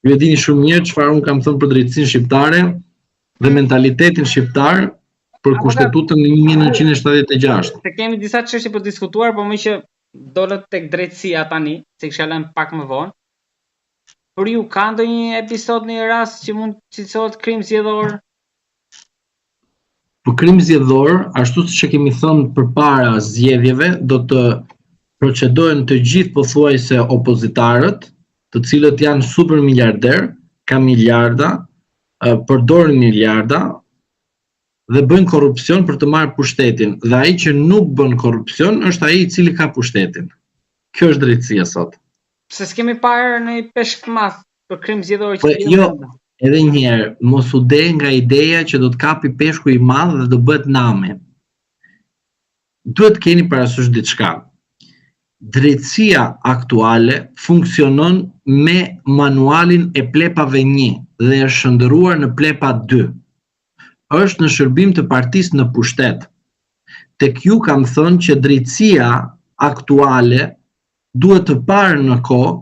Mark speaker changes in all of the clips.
Speaker 1: Ju e dini shumë mirë çfarë unë kam thënë për drejtsinë shqiptare dhe mentalitetin shqiptar për kushtetutën në 1976.
Speaker 2: Se kemi disa çështje për diskutuar, por më që dolët tek drejtësia tani, se kisha lënë pak më vonë. Për ju ka ndonjë episod në një rast që mund të cilësohet krim zgjedhor?
Speaker 1: Për krim zgjedhor, ashtu siç e kemi thënë përpara zgjedhjeve, do të procedohen të gjithë pothuajse opozitarët, të cilët janë super miliarder, ka miliarda, përdorin miliarda dhe bëjnë korrupsion për të marrë pushtetin. Dhe ai që nuk bën korrupsion është ai i cili ka pushtetin. Kjo është drejtësia sot.
Speaker 2: Se s'kemi parë në një peshk të madh për krim zgjedhor që
Speaker 1: jo, edhe një herë, mos u de nga ideja që do të kapi peshku i madh dhe do bëhet nami. Duhet keni parasysh diçka. Drejtësia aktuale funksionon me manualin e plepave 1 dhe është shndërruar në plepa 2. Është në shërbim të partisë në pushtet. Tek ju kam thënë që drejtësia aktuale duhet të parë në kohë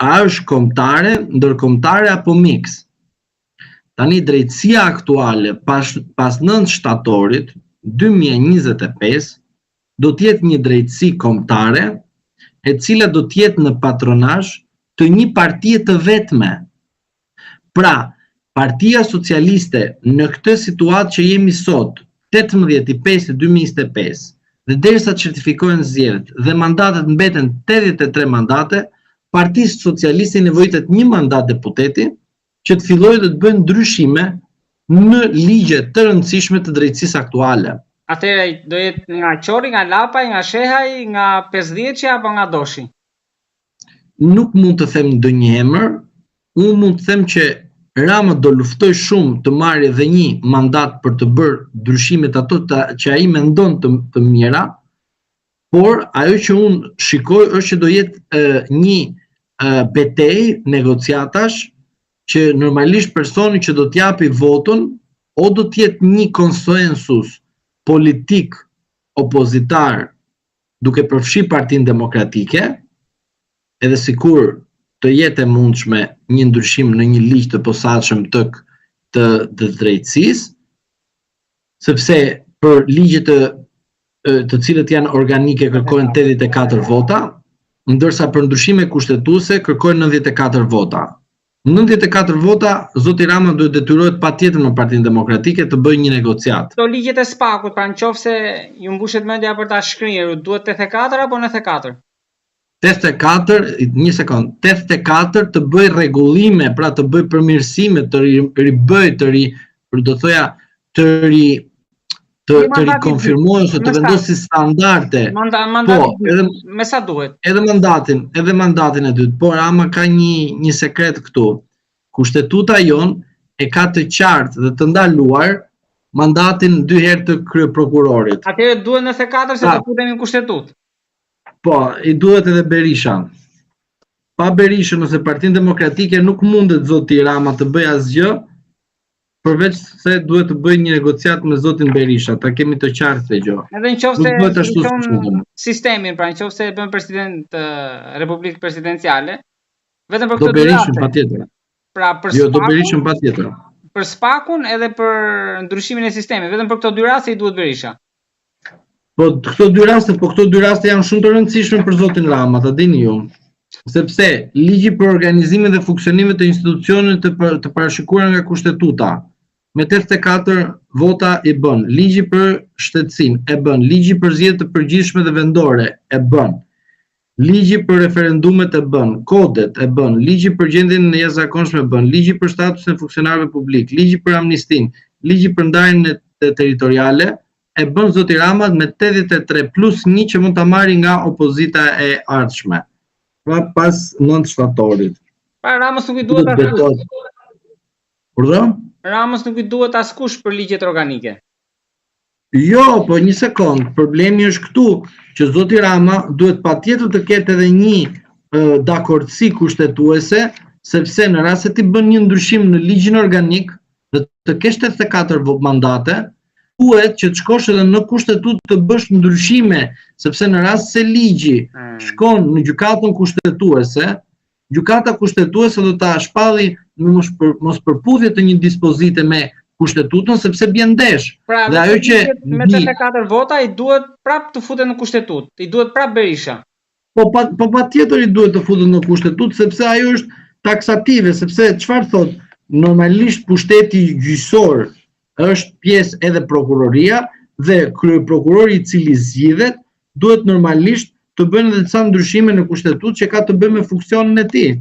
Speaker 1: a është kombëtare, ndërkombëtare apo mix. Tani drejtësia aktuale pas 9 shtatorit 2025 do të jetë një drejtësi kombëtare e cila do të jetë në patronazh të një partie të vetme. Pra, Partia Socialiste në këtë situatë që jemi sot, 18/5/2025, dhe derisa certifikohen zgjedhjet dhe mandatet mbeten 83 mandate, Partisë Socialiste nevojitet një mandat deputeti që të fillojë të bëjnë ndryshime në ligje të rëndësishme të drejtësisë aktuale.
Speaker 2: Atëherë do jetë nga Qori, nga Lapaj, nga Shehaj, nga 50 apo nga Doshi?
Speaker 1: Nuk mund të them ndonjë emër, unë mund të them që Rama do luftoj shumë të marrë edhe një mandat për të bërë ndryshimet ato që ai mendon të mira, por ajo që unë shikoj është që do jetë një betejë negociatash që normalisht personi që do t'japi votën o do t'jetë një konsensus politik opozitar duke përfshi Partinë Demokratike, edhe sikur të jetë e mundshme një ndryshim në një ligj të posaçëm të drejtësisë, sepse për ligjet të cilët janë organike kërkohen 84 vota, ndërsa për ndryshime kushtetuese kërkohen 94 vota. 94 vota, zoti Rama duhet detyrohet patjetër në Partinë Demokratike të bëjë një negociat.
Speaker 2: Këto ligjet e SPAK-ut, pra nëse ju mbushet mendja për ta shkrirë, duhet 84 apo 94?
Speaker 1: 84, një sekond, 84 të bëj rregullime, pra të bëj përmirësime, të rikonfirmojnë ose të vendosi standarde.
Speaker 2: Me sa duhet?
Speaker 1: Edhe mandatin e dytë, por ama ka një sekret këtu. Kushtetuta jon e ka të qartë dhe të ndaluar mandatin 2 herë të kryeprokurorit.
Speaker 2: Atëherë duhet 94 se të futemi në kushtetutë.
Speaker 1: Po, i duhet edhe Berisha. Pa Berishën ose Partinë Demokratike nuk mundet zoti Rama të bëjë asgjë, përveç se duhet të bëjë një negociat me zotin Berisha, ta kemi të qartë këtë gjë.
Speaker 2: Edhe nëse sistemin, pra nëse bën president Republikë Presidenciale, vetëm për këtë
Speaker 1: Berishën patjetër.
Speaker 2: Pra për
Speaker 1: jo, do Berishën patjetër.
Speaker 2: Për SPAK-un edhe për ndryshimin e sistemit, vetëm për këto 2 raste i duhet Berisha.
Speaker 1: Po këto 2 raste janë shumë të rëndësishme për zotin Rama, ta dini ju. Sepse ligji për organizimin dhe funksionimin të institucioneve të parashikuara nga kushtetuta me 84 vota i bën, ligji për shtetësinë e bën, ligji për zgjedhjet të përgjithshme dhe vendore e bën, ligji për referendumet e bën, kodet e bën, ligji për gjendjen e jashtëzakonshme e bën, ligji për statusin e funksionarëve publik, ligji për amnistin, ligji për ndarjen territoriale e bën zoti Rama me 83 plus 1 që mund ta marrë nga opozita e ardhshme. Pra pas 9 shtatorit.
Speaker 2: Pra Ramës nuk i duhet askush.
Speaker 1: Urdhë?
Speaker 2: Ramës nuk i duhet askush për ligjet organike.
Speaker 1: Jo, po një sekond, problemi është këtu që zoti Rama duhet patjetër të ketë edhe një dakordsi kushtetuese, sepse në rast se ti bën një ndryshim në ligjin organik dhe të kesh 84 mandate, duhet që të shkosh edhe në kushtetutë të bësh ndryshime, sepse në rast se ligji shkon në gjykatën kushtetuese, gjykata kushtetuese do ta shpalli në mos përputhje të një dispozite me kushtetutën sepse bie ndesh.
Speaker 2: Pra,
Speaker 1: dhe ajo që
Speaker 2: me 34 vota i duhet prap të futet në kushtetutë, i duhet prap Berisha.
Speaker 1: Po patjetër i duhet të futet në kushtetutë sepse ajo është taksative, sepse çfarë thot, normalisht pushteti gjyqësor është pjesë edhe prokuroria dhe kryeprokurori i cili zgjidhet duhet normalisht të bëjnë edhe disa ndryshime në kushtetutë që ka të bëjë me funksionin e tij.